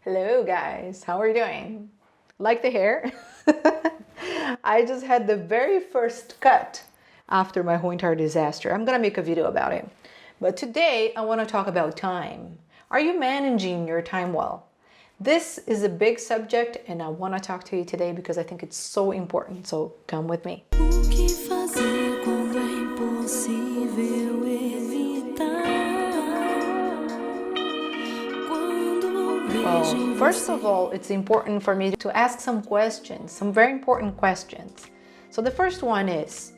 Hello guys, how are you doing? Like the hair? I just had the very first cut after my whole entire disaster. I'm gonna make a video about it. But today I wanna talk about time. Are you managing your time well? This is a big subject and I wanna talk to you today because I think it's so important, so come with me. O que fazer quando é impossível evitar? Well, first of all, it's important for me to ask some questions, some very important questions. So the first one is,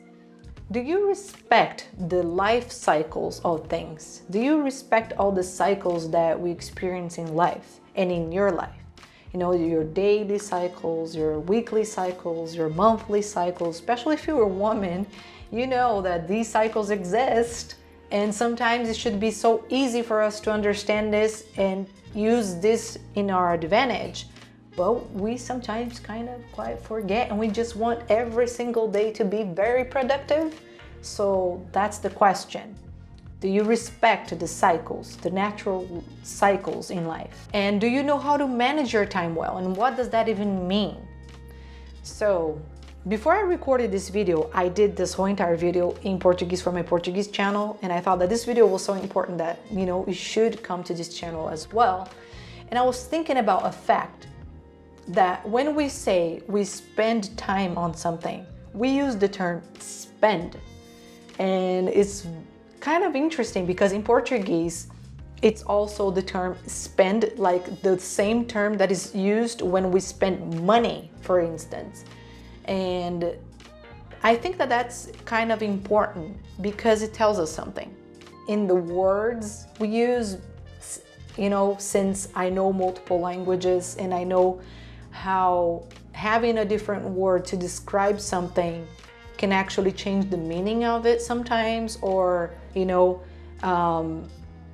do you respect the life cycles of things? Do you respect all the cycles that we experience in life and in your life? You know, your daily cycles, your weekly cycles, your monthly cycles, especially if you're a woman, you know that these cycles exist. And sometimes it should be so easy for us to understand this and use this in our advantage. But we sometimes kind of quite forget and we just want every single day to be very productive. So that's the question. Do you respect the cycles, the natural cycles in life? And do you know how to manage your time well? And what does that even mean? So before I recorded this video, I did this whole entire video in Portuguese for my Portuguese channel. And I thought that this video was so important that, you know, you should come to this channel as well. And I was thinking about a fact that when we say we spend time on something, we use the term spend. And it's kind of interesting because in Portuguese, it's also the term spend, like the same term that is used when we spend money, for instance. And I think that that's kind of important because it tells us something. In the words we use, you know, since I know multiple languages and I know how having a different word to describe something can actually change the meaning of it sometimes, or, you know,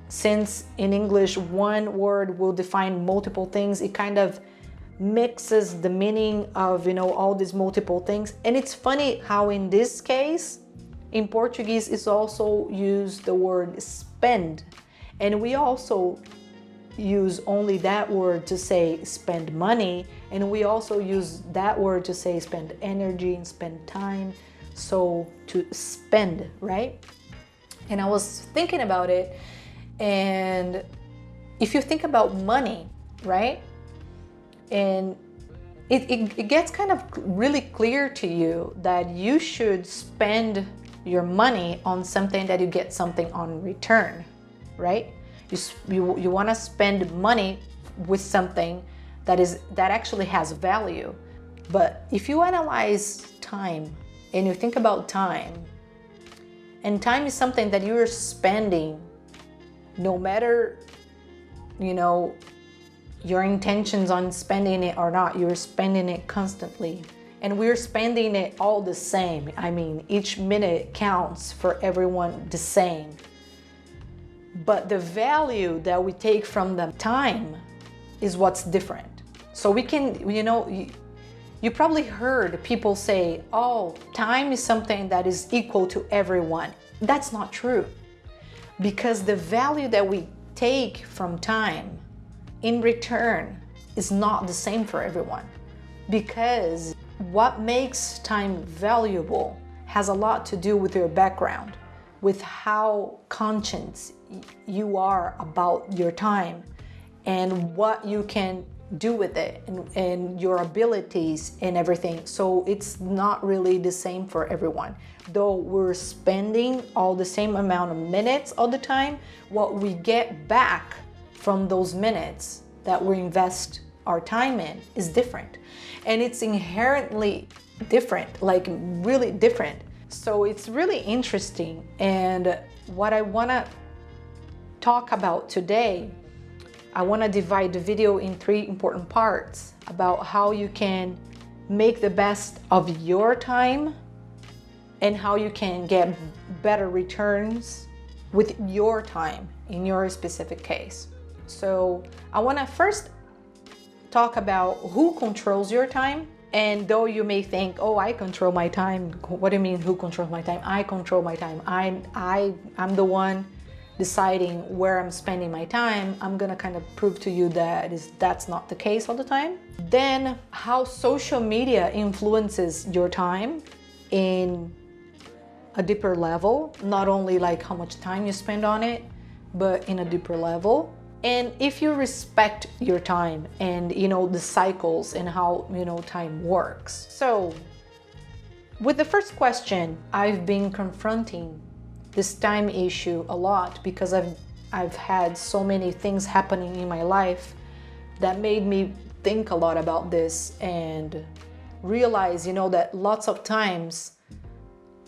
since in English one word will define multiple things, it kind of mixes the meaning of, you know, all these multiple things. And it's funny how in this case, in Portuguese, is also used the word spend. And we also use only that word to say spend money. And we also use that word to say spend energy and spend time. So to spend, right? And I was thinking about it. And if you think about money, right? And it gets kind of really clear to you that you should spend your money on something that you get something on return, right? You want to spend money with something that actually has value. But if you analyze time and you think about time, and time is something that you're spending no matter, you know, your intentions on spending it or not, you're spending it constantly. And we're spending it all the same. I mean, each minute counts for everyone the same. But the value that we take from the time is what's different. So we can, you know, you probably heard people say, oh, time is something that is equal to everyone. That's not true. Because the value that we take from time in return is not the same for everyone, because what makes time valuable has a lot to do with your background, with how conscious you are about your time and what you can do with it and your abilities and everything. So it's not really the same for everyone. Though we're spending all the same amount of minutes all the time, what we get back from those minutes that we invest our time in is different. And it's inherently different, like really different. So it's really interesting. And what I want to talk about today, I want to divide the video in 3 important parts about how you can make the best of your time and how you can get better returns with your time in your specific case. So I want to first talk about who controls your time. And though you may think, oh, I control my time. What do you mean, who controls my time? I control my time. I'm the one deciding where I'm spending my time, I'm gonna kind of prove to you that that's not the case all the time. Then how social media influences your time in a deeper level, not only like how much time you spend on it, but in a deeper level. And if you respect your time and the cycles and how time works. So with the first question, I've been confronting this time issue a lot because I've had so many things happening in my life that made me think a lot about this and realize that lots of times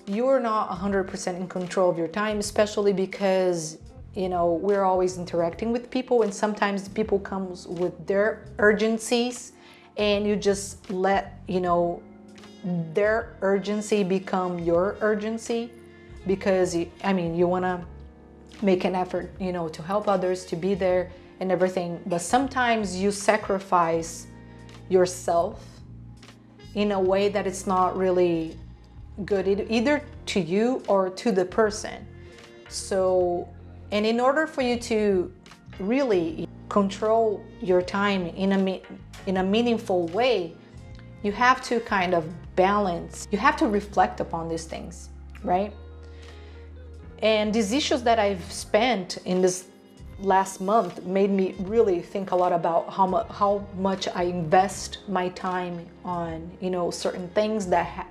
you're not 100% in control of your time, especially because we're always interacting with people, and sometimes people comes with their urgencies and you just let their urgency become your urgency because you want to make an effort to help others, to be there and everything, but sometimes you sacrifice yourself in a way that it's not really good either to you or to the person. So, and in order for you to really control your time in a meaningful way, you have to kind of balance, you have to reflect upon these things, right? And these issues that I've spent in this last month made me really think a lot about how much I invest my time on, certain things that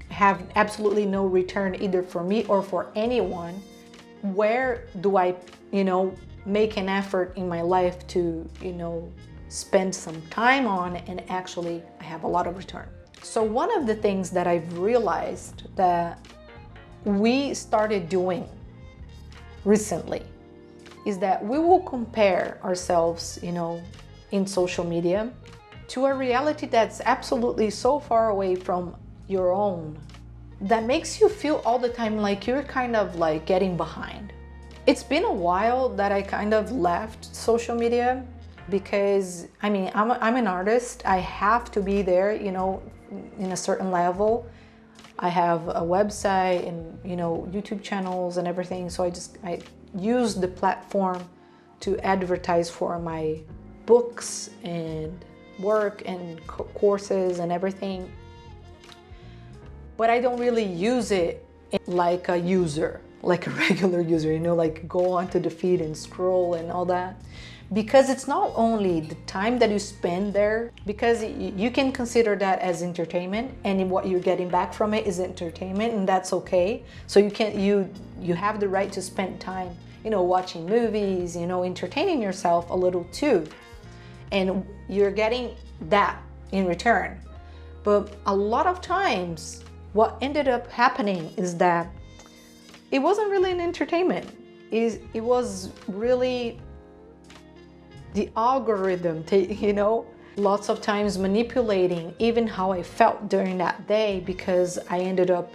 have absolutely no return either for me or for anyone. Where do I, make an effort in my life to, spend some time on and actually I have a lot of return. So one of the things that I've realized that we started doing recently is that we will compare ourselves, in social media to a reality that's absolutely so far away from your own that makes you feel all the time like you're kind of like getting behind. It's been a while that I kind of left social media because I'm an artist. I have to be there, in a certain level. I have a website and YouTube channels and everything, so I use the platform to advertise for my books and work and courses and everything. But I don't really use it like a user, like a regular user, like go onto the feed and scroll and all that. Because it's not only the time that you spend there, because you can consider that as entertainment, and what you're getting back from it is entertainment, and that's okay. So you have the right to spend time, watching movies, entertaining yourself a little too. And you're getting that in return. But a lot of times, what ended up happening is that it wasn't really an entertainment. It was really the algorithm, lots of times manipulating even how I felt during that day, because I ended up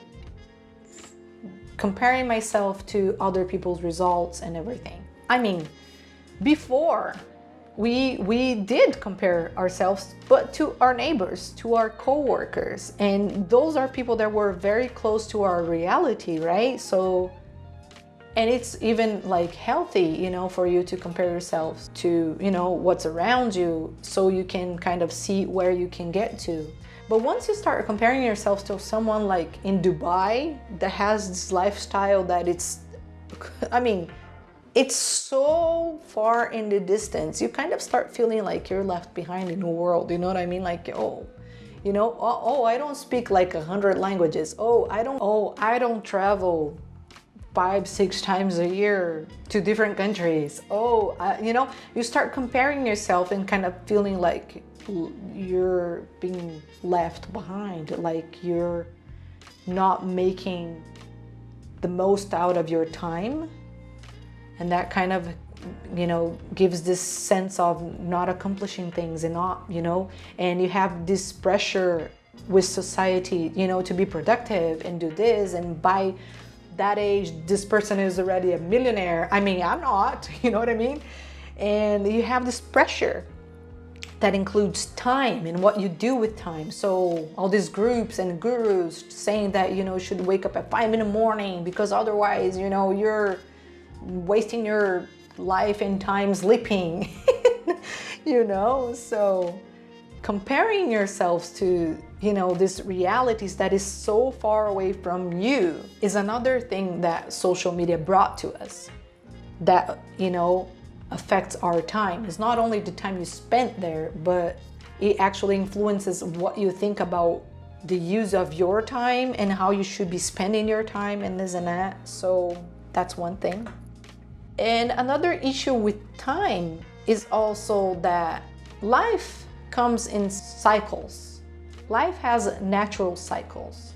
comparing myself to other people's results and everything. Before we did compare ourselves, but to our neighbors, to our co-workers, and those are people that were very close to our reality, right? So, and it's even like healthy, for you to compare yourselves to, what's around you, so you can kind of see where you can get to. But once you start comparing yourself to someone like in Dubai that has this lifestyle that it's so far in the distance, you kind of start feeling like you're left behind in the world, you know what I mean? Like, I don't speak like 100 languages. I don't travel 5-6 times a year to different countries. You start comparing yourself and kind of feeling like you're being left behind, like you're not making the most out of your time. And that kind of, gives this sense of not accomplishing things and not, and you have this pressure with society, to be productive and do this, and by that age, this person is already a millionaire. I'm not, you know what I mean? And you have this pressure that includes time and what you do with time. So all these groups and gurus saying that, you should wake up at 5 a.m. because otherwise, you're wasting your life and time sleeping, so comparing yourselves to, these realities that is so far away from you is another thing that social media brought to us that, affects our time. It's not only the time you spent there, but it actually influences what you think about the use of your time and how you should be spending your time and this and that. So that's one thing. And another issue with time is also that life comes in cycles. Life has natural cycles.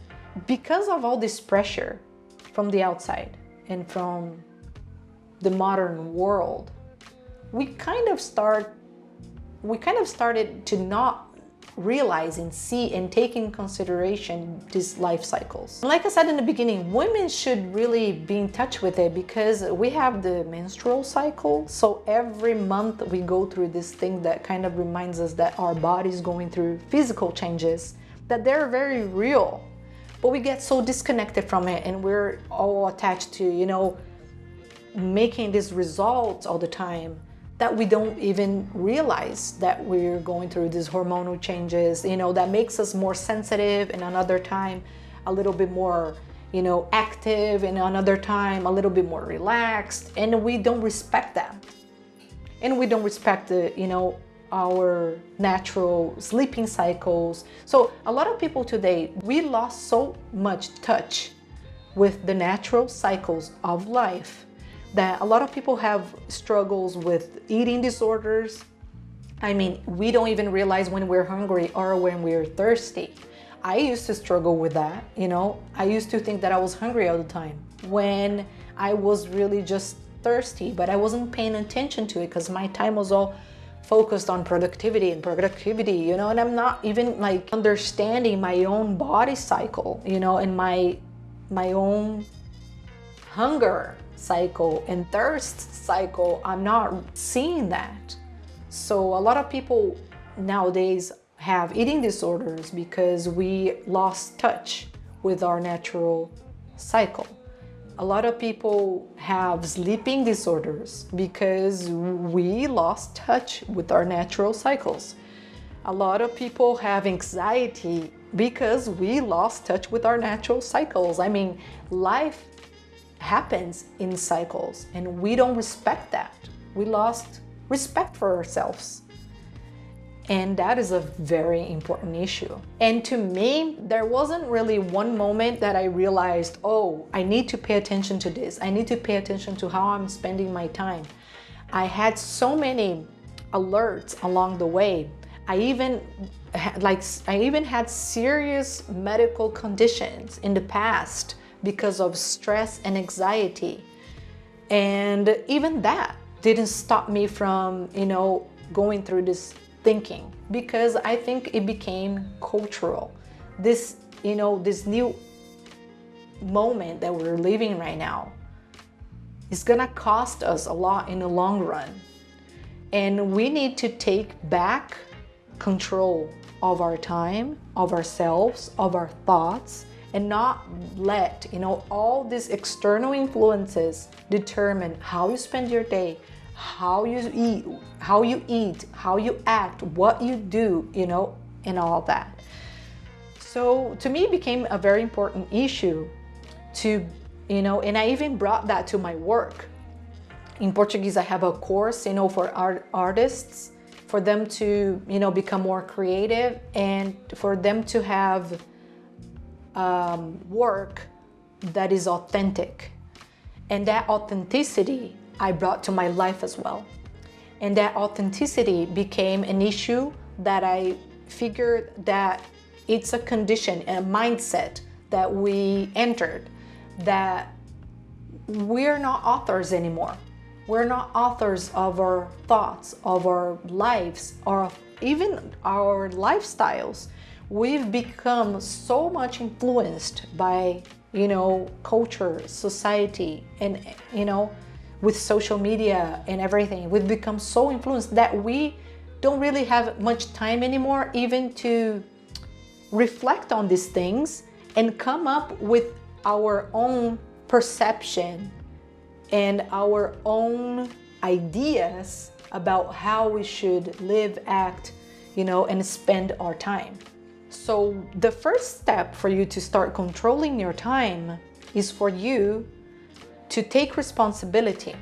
Because of all this pressure from the outside and from the modern world, we kind of started to not realize and see and take in consideration these life cycles. Like I said in the beginning, women should really be in touch with it because we have the menstrual cycle. So every month we go through this thing that kind of reminds us that our body's going through physical changes, that they're very real. But we get so disconnected from it and we're all attached to, making these results all the time, that we don't even realize that we're going through these hormonal changes, that makes us more sensitive, and another time a little bit more, active, and another time a little bit more relaxed, and we don't respect that. And we don't respect our natural sleeping cycles. So a lot of people today, we lost so much touch with the natural cycles of life that a lot of people have struggles with eating disorders. I mean, we don't even realize when we're hungry or when we're thirsty. I used to struggle with that, I used to think that I was hungry all the time when I was really just thirsty, but I wasn't paying attention to it because my time was all focused on productivity, and I'm not even understanding my own body cycle, and my own hunger cycle and thirst cycle. I'm not seeing that. So a lot of people nowadays have eating disorders because we lost touch with our natural cycle. A lot of people have sleeping disorders because we lost touch with our natural cycles. A lot of people have anxiety because we lost touch with our natural cycles. I mean, life happens in cycles and we don't respect that. We lost respect for ourselves. And that is a very important issue. And to me, there wasn't really one moment that I realized, oh, I need to pay attention to this. I need to pay attention to how I'm spending my time. I had so many alerts along the way. I even had serious medical conditions in the past because of stress and anxiety. And even that didn't stop me from, going through this thinking, because I think it became cultural. This new moment that we're living right now is gonna cost us a lot in the long run. And we need to take back control of our time, of ourselves, of our thoughts, and not let all these external influences determine how you spend your day, how you eat, how you act, what you do, and all that. So to me, it became a very important issue to, and I even brought that to my work. In Portuguese, I have a course, for artists, for them to, become more creative and for them to have work that is authentic. And that authenticity I brought to my life as well. And that authenticity became an issue that I figured that it's a condition and a mindset that we entered, that we're not authors anymore. We're not authors of our thoughts, of our lives, or even our lifestyles. We've become so much influenced by, culture, society, and, with social media and everything. We've become so influenced that we don't really have much time anymore even to reflect on these things and come up with our own perception and our own ideas about how we should live, act, and spend our time. So the first step for you to start controlling your time is for you to take responsibility,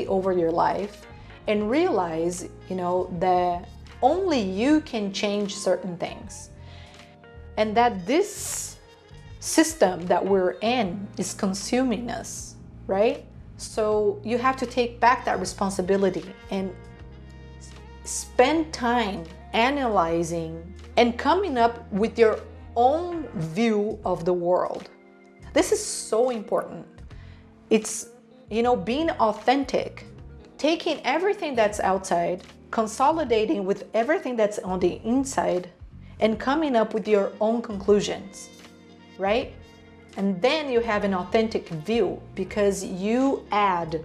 over your life and realize, that only you can change certain things, and that this system that we're in is consuming us, right? So you have to take back that responsibility and spend time analyzing and coming up with your own view of the world. This is so important. It's, being authentic, taking everything that's outside, consolidating with everything that's on the inside, and coming up with your own conclusions, right? And then you have an authentic view because you add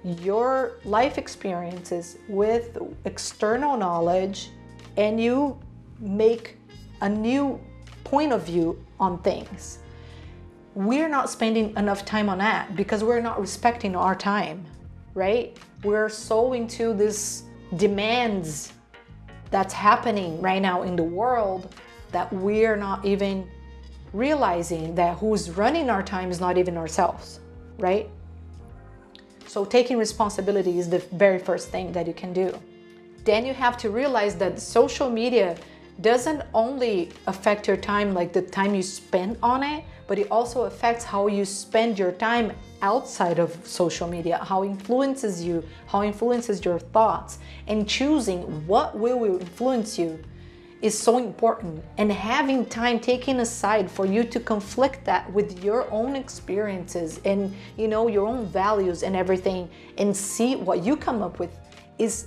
your life experiences with external knowledge and you make a new point of view on things. We're not spending enough time on that because we're not respecting our time, right? We're so into this demands that's happening right now in the world that we're not even realizing that who's running our time is not even ourselves, right? So taking responsibility is the very first thing that you can do. Then you have to realize that social media doesn't only affect your time, like the time you spend on it, but it also affects how you spend your time outside of social media, how it influences you, how it influences your thoughts, and choosing what will influence you is so important. And having time taken aside for you to conflict that with your own experiences and your own values and everything, and see what you come up with is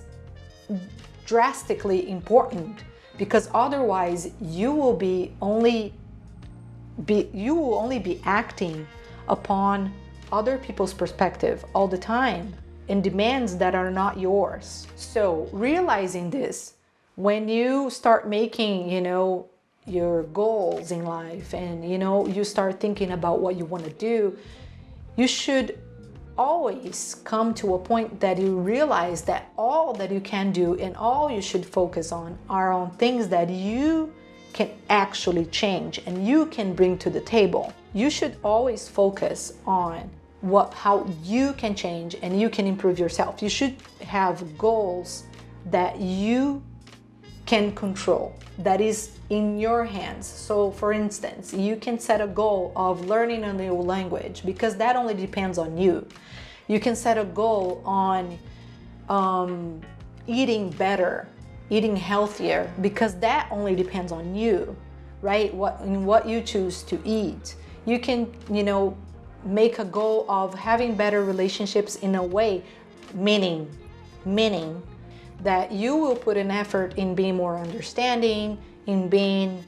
drastically important, because otherwise you will only be acting upon other people's perspective all the time and demands that are not yours. So realizing this, when you start making, your goals in life and, you start thinking about what you want to do, you should always come to a point that you realize that all that you can do and all you should focus on are on things that you can actually change and you can bring to the table. You should always focus on how you can change and you can improve yourself. You should have goals that you can control, that is in your hands. So for instance, you can set a goal of learning a new language because that only depends on you. You can set a goal on eating better, eating healthier, because that only depends on you, right? What you choose to eat. You can, make a goal of having better relationships in a way, meaning that you will put an effort in being more understanding, in being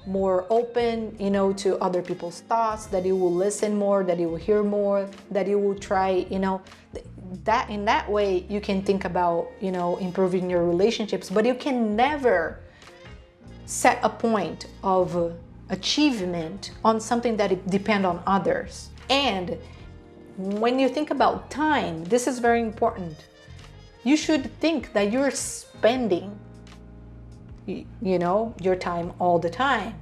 more open, to other people's thoughts, that you will listen more, that you will hear more, that you will try, that in that way you can think about, improving your relationships, but you can never set a point of achievement on something that depends on others. And when you think about time, this is very important. You should think that you're spending, your time all the time.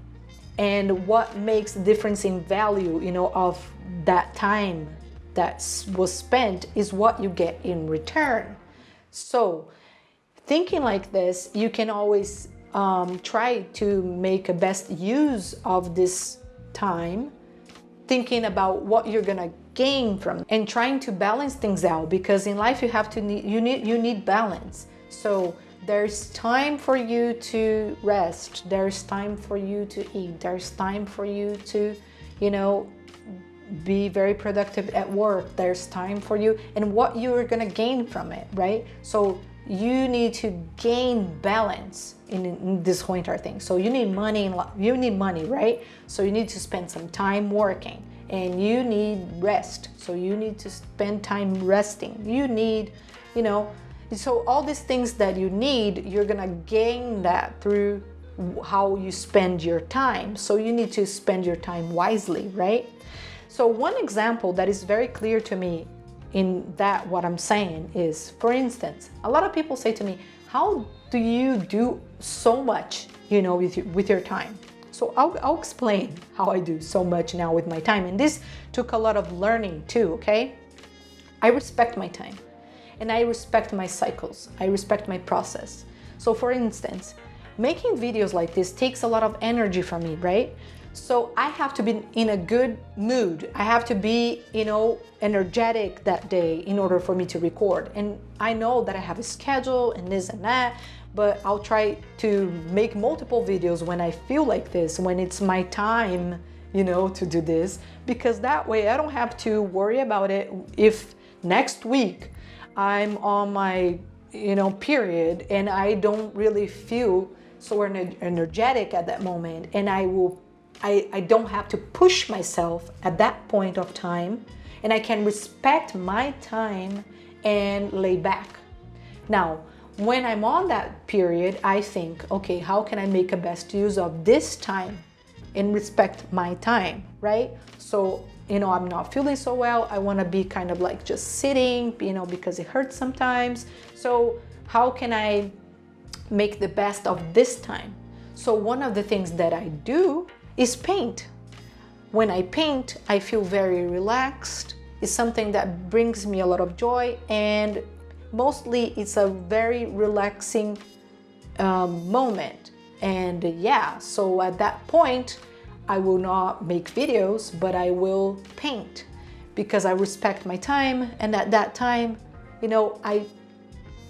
And what makes the difference in value, of that time that was spent is what you get in return. So thinking like this, you can always try to make a best use of this time, thinking about what you're gonna gain from it, and trying to balance things out, because in life you need balance. So there's time for you to rest, there's time for you to eat, there's time for you to, be very productive at work, there's time for you and what you're gonna gain from it, right? So you need to gain balance in this whole entire thing. So you need money, right? So you need to spend some time working, and you need rest. So you need to spend time resting. You need, so all these things that you need, you're gonna gain that through how you spend your time. So you need to spend your time wisely, right? So one example that is very clear to me in that what I'm saying is, for instance, a lot of people say to me, how do you do so much, with your time? So I'll explain how I do so much now with my time. And this took a lot of learning too, okay? I respect my time and I respect my cycles. I respect my process. So for instance, making videos like this takes a lot of energy from me, right? So I have to be in a good mood. I have to be, energetic that day in order for me to record. And I know that I have a schedule and this and that, but I'll try to make multiple videos when I feel like this, when it's my time, to do this, because that way I don't have to worry about it if next week I'm on my, period and I don't really feel so energetic at that moment, and I don't have to push myself at that point of time, and I can respect my time and lay back. Now, when I'm on that period, I think, okay, how can I make a best use of this time and respect my time, right? So, I'm not feeling so well. I want to be kind of like just sitting, because it hurts sometimes. So how can I make the best of this time? So one of the things that I do is paint. When I paint, I feel very relaxed. It's something that brings me a lot of joy, and mostly it's a very relaxing moment. And so at that point, I will not make videos, but I will paint because I respect my time. And at that time, I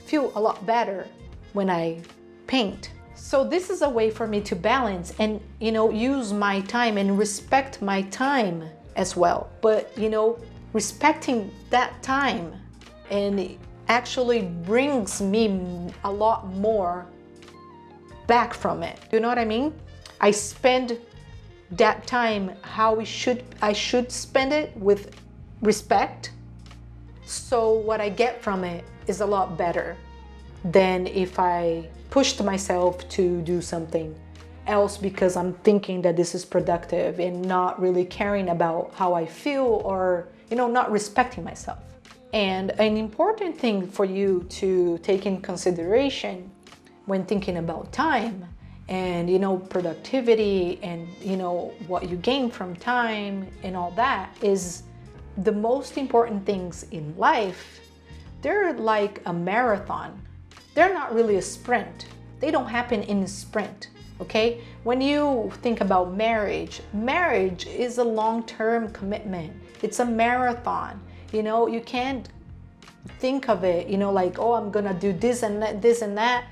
feel a lot better when I paint. So this is a way for me to balance and, use my time and respect my time as well. But, respecting that time and it actually brings me a lot more back from it. Do you know what I mean? I spend that time how I should spend it with respect. So what I get from it is a lot better than if I pushed myself to do something else because I'm thinking that this is productive and not really caring about how I feel or, not respecting myself. And an important thing for you to take in consideration when thinking about time and, productivity and, what you gain from time and all that is the most important things in life. They're like a marathon. They're not really a sprint. They don't happen in a sprint, okay? When you think about marriage is a long-term commitment. It's a marathon. You can't think of it, like, oh, I'm gonna do this and that,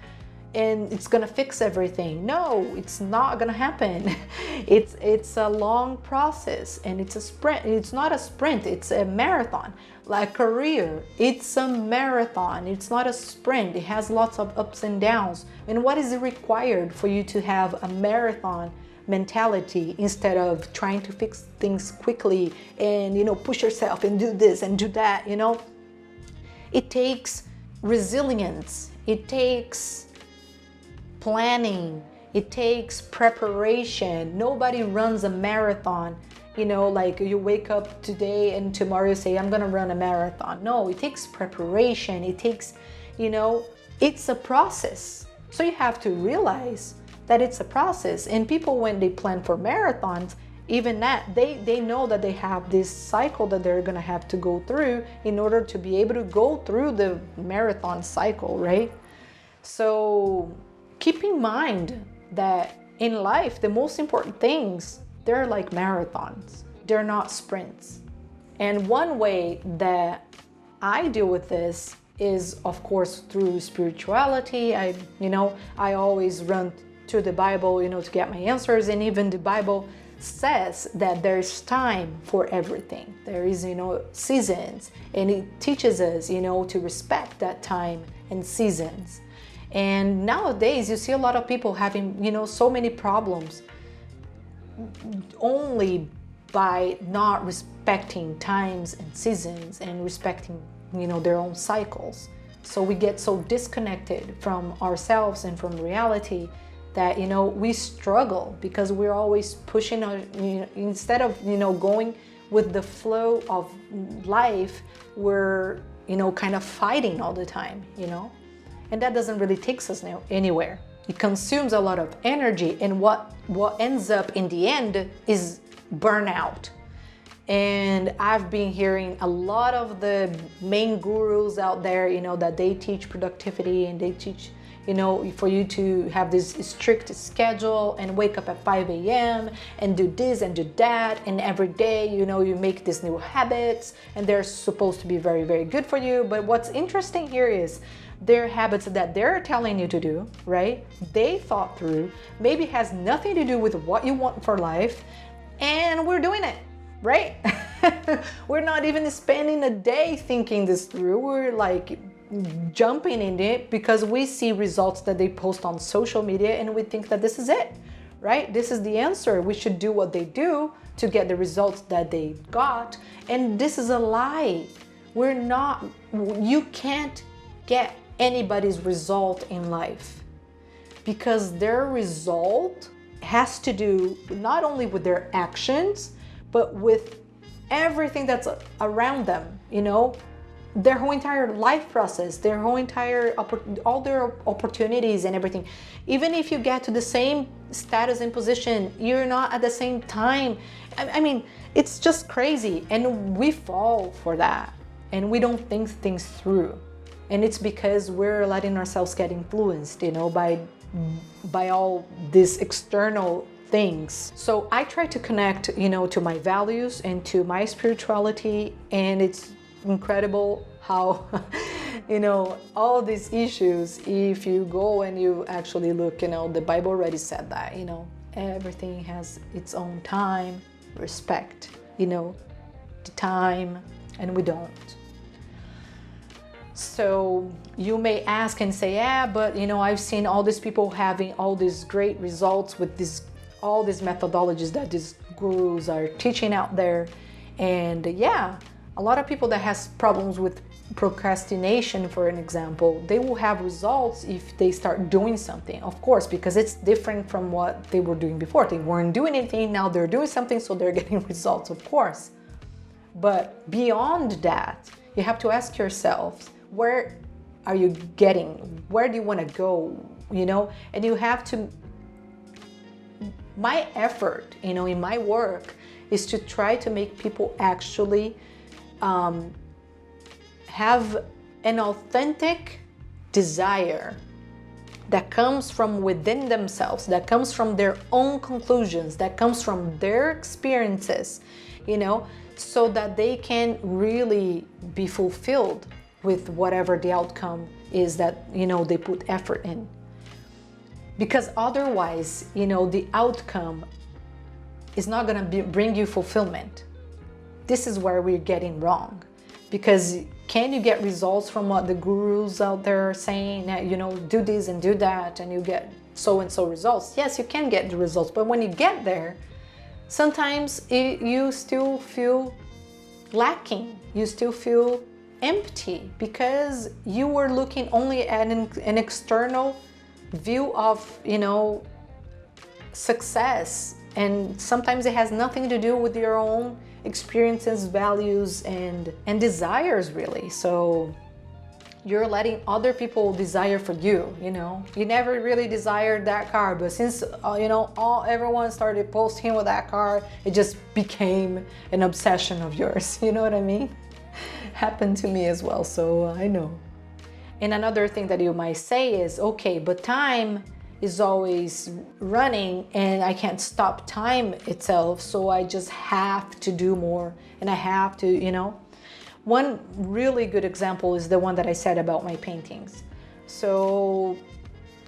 and it's gonna fix everything. No, it's not gonna happen. It's a long process, and it's a sprint. It's not a sprint, it's a marathon. Like career, it's a marathon. It's not a sprint. It has lots of ups and downs. And what is required for you to have a marathon mentality instead of trying to fix things quickly and, push yourself and do this and do that, It takes resilience. It takes planning. It takes preparation. Nobody runs a marathon, like you wake up today and tomorrow you say, I'm gonna run a marathon. No, it takes preparation. It takes, it's a process. So you have to realize that it's a process. And people, when they plan for marathons, even that, they know that they have this cycle that they're gonna have to go through in order to be able to go through the marathon cycle, right? So keep in mind that in life, the most important things, they're like marathons. They're not sprints. And one way that I deal with this is, of course, through spirituality. I always run to the Bible, to get my answers. And even the Bible says that there's time for everything. There is, seasons. And it teaches us, to respect that time and seasons. And nowadays you see a lot of people having, so many problems only by not respecting times and seasons and respecting, their own cycles. So we get so disconnected from ourselves and from reality that, we struggle because we're always pushing, instead of, going with the flow of life, we're, kind of fighting all the time, and that doesn't really take us anywhere. It consumes a lot of energy, and what ends up in the end is burnout. And I've been hearing a lot of the main gurus out there, that they teach productivity, and they teach, for you to have this strict schedule and wake up at 5 a.m. and do this and do that. And every day, you make these new habits, and they're supposed to be very, very good for you. But what's interesting here is they're habits that they're telling you to do, right? They thought through, maybe has nothing to do with what you want for life, and we're doing it. Right? We're not even spending a day thinking this through. We're like jumping in it because we see results that they post on social media, and we think that this is it, right? This is the answer. We should do what they do to get the results that they got. And this is a lie. You can't get anybody's result in life, because their result has to do not only with their actions, but with everything that's around them, their whole entire life process, their whole entire, all their opportunities and everything. Even if you get to the same status and position, you're not at the same time. I mean, it's just crazy. And we fall for that. And we don't think things through. And it's because we're letting ourselves get influenced, by all these external things. So I try to connect, to my values and to my spirituality, and it's incredible how, all these issues, if you go and you actually look, the Bible already said that, everything has its own time, respect, the time, and we don't. So you may ask and say, yeah, but I've seen all these people having all these great results with all these methodologies that these gurus are teaching out there. And yeah, a lot of people that has problems with procrastination, for an example, they will have results if they start doing something, of course, because it's different from what they were doing before. They weren't doing anything, now they're doing something, so they're getting results, of course. But beyond that, you have to ask yourselves, where are you getting? Where do you want to go? And you have to, my effort, in my work is to try to make people actually have an authentic desire that comes from within themselves, that comes from their own conclusions, that comes from their experiences, so that they can really be fulfilled with whatever the outcome is that, they put effort in. Because otherwise, the outcome is not going to bring you fulfillment. This is where we're getting wrong. Because can you get results from what the gurus out there are saying, that, do this and do that, and you get so and so results? Yes, you can get the results, but when you get there, sometimes you still feel lacking. You still feel empty because you were looking only at an external view of, success, and sometimes it has nothing to do with your own experiences, values, and desires, really. So you're letting other people desire for you. You never really desired that car, but since everyone started posting with that car, it just became an obsession of yours. You know what I mean? Happened to me as well, so I know. And another thing that you might say is, okay, but time is always running and I can't stop time itself, so I just have to do more and I have to, One really good example is the one that I said about my paintings. So,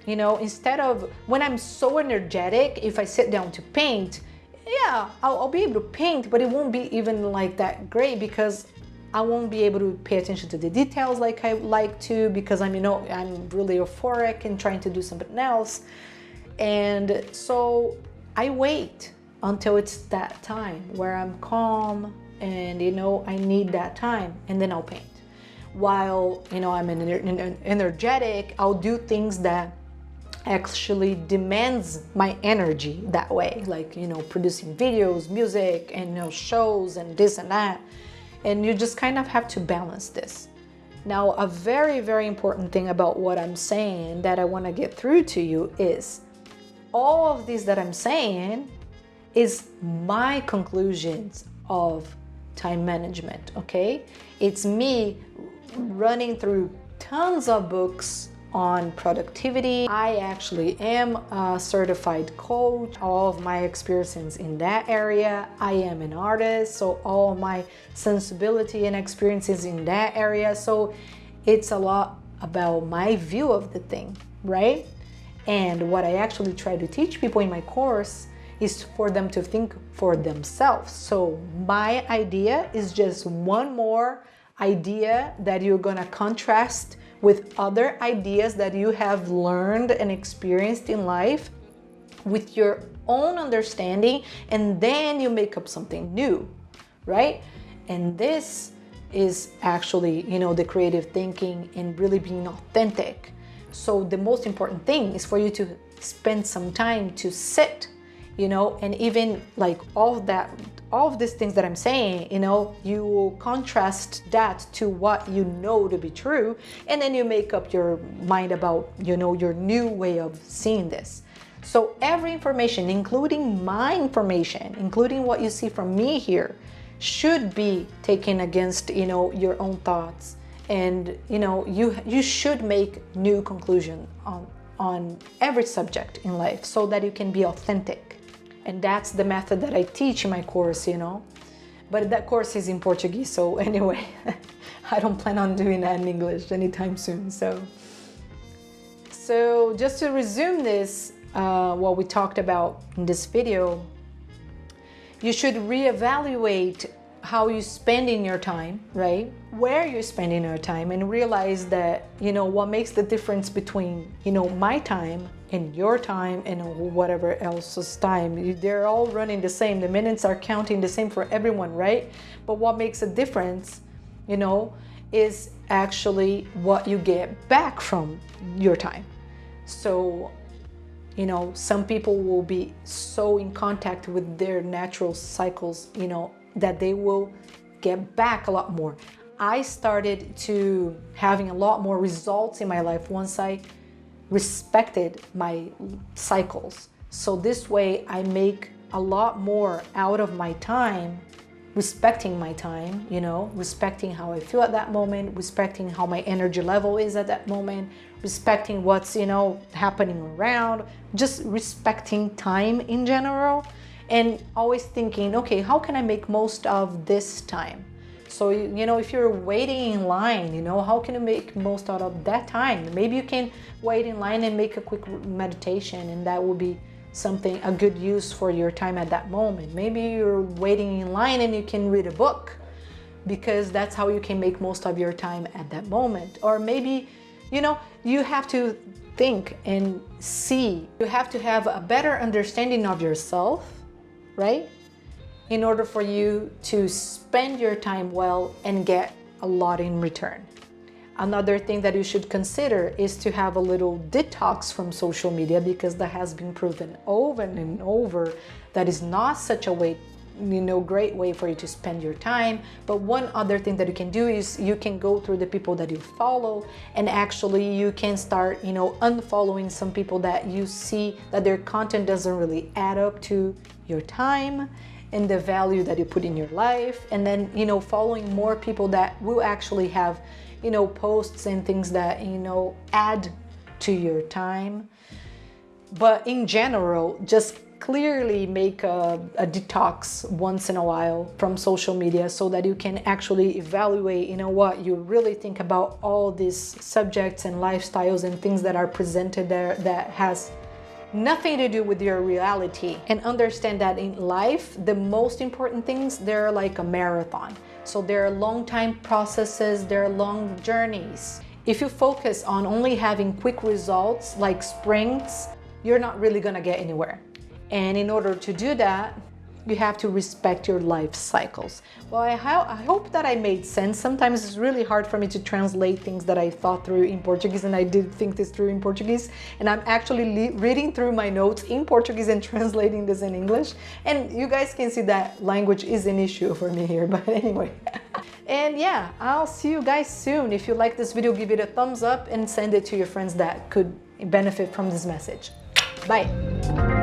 instead of, when I'm so energetic, if I sit down to paint, yeah, I'll be able to paint, but it won't be even like that great because I won't be able to pay attention to the details like I like to, because I'm really euphoric and trying to do something else. And so I wait until it's that time where I'm calm and, I need that time, and then I'll paint. While, I'm energetic, I'll do things that actually demands my energy that way, like, you know, producing videos, music, and, you know, shows and this and that. And you just kind of have to balance this. Now, a very, very important thing about what I'm saying that I want to get through to you is all of this that I'm saying is my conclusions of time management, okay? It's me running through tons of books on productivity. I actually am a certified coach. All of my experiences in that area. I am an artist, so all my sensibility and experiences in that area. So it's a lot about my view of the thing, right? And what I actually try to teach people in my course is for them to think for themselves. So my idea is just one more idea that you're gonna contrast with other ideas that you have learned and experienced in life with your own understanding, and then you make up something new, right? And this is actually, you know, the creative thinking and really being authentic. So the most important thing is for you to spend some time to sit, you know, and even like all of these things that I'm saying, you know, you will contrast that to what you know to be true, and then you make up your mind about, you know, your new way of seeing this. So every information, including my information, including what you see from me here, should be taken against, you know, your own thoughts, and, you know, you should make new conclusion on every subject in life so that you can be authentic. And that's the method that I teach in my course, you know. But that course is in Portuguese, so anyway, I don't plan on doing that in English anytime soon. So just to resume this, what we talked about in this video, you should reevaluate how you spending your time, right? Where you're spending your time, and realize that, you know, what makes the difference between, you know, my time and your time and whatever else's time. They're all running the same. The minutes are counting the same for everyone, right? But what makes a difference, you know, is actually what you get back from your time. So, you know, some people will be so in contact with their natural cycles, you know, that they will get back a lot more. I started to having a lot more results in my life once I respected my cycles. So this way I make a lot more out of my time, respecting my time, you know, respecting how I feel at that moment, respecting how my energy level is at that moment, respecting what's, you know, happening around, just respecting time in general, and always thinking, okay, how can I make most of this time? So, you know, if you're waiting in line, you know, how can you make most out of that time? Maybe you can wait in line and make a quick meditation, and that will be something, a good use for your time at that moment. Maybe you're waiting in line and you can read a book, because that's how you can make most of your time at that moment. Or maybe, you know, you have to think and see. You have to have a better understanding of yourself, right? In order for you to spend your time well and get a lot in return. Another thing that you should consider is to have a little detox from social media, because that has been proven over and over that is not such a way, you know, great way for you to spend your time. But one other thing that you can do is you can go through the people that you follow, and actually you can start, you know, unfollowing some people that you see that their content doesn't really add up to your time and the value that you put in your life, and then, you know, following more people that will actually have, you know, posts and things that, you know, add to your time. But in general, just clearly make a detox once in a while from social media, so that you can actually evaluate, you know, what you really think about all these subjects and lifestyles and things that are presented there that has nothing to do with your reality. And understand that in life, the most important things, they're like a marathon. So there are long time processes, there are long journeys. If you focus on only having quick results like sprints, you're not really gonna get anywhere. And in order to do that, you have to respect your life cycles. Well, I hope that I made sense. Sometimes it's really hard for me to translate things that I thought through in Portuguese, and I did think this through in Portuguese, and I'm actually reading through my notes in Portuguese and translating this in English, and you guys can see that language is an issue for me here, but anyway. And yeah, I'll see you guys soon. If you like this video, give it a thumbs up and send it to your friends that could benefit from this message. Bye.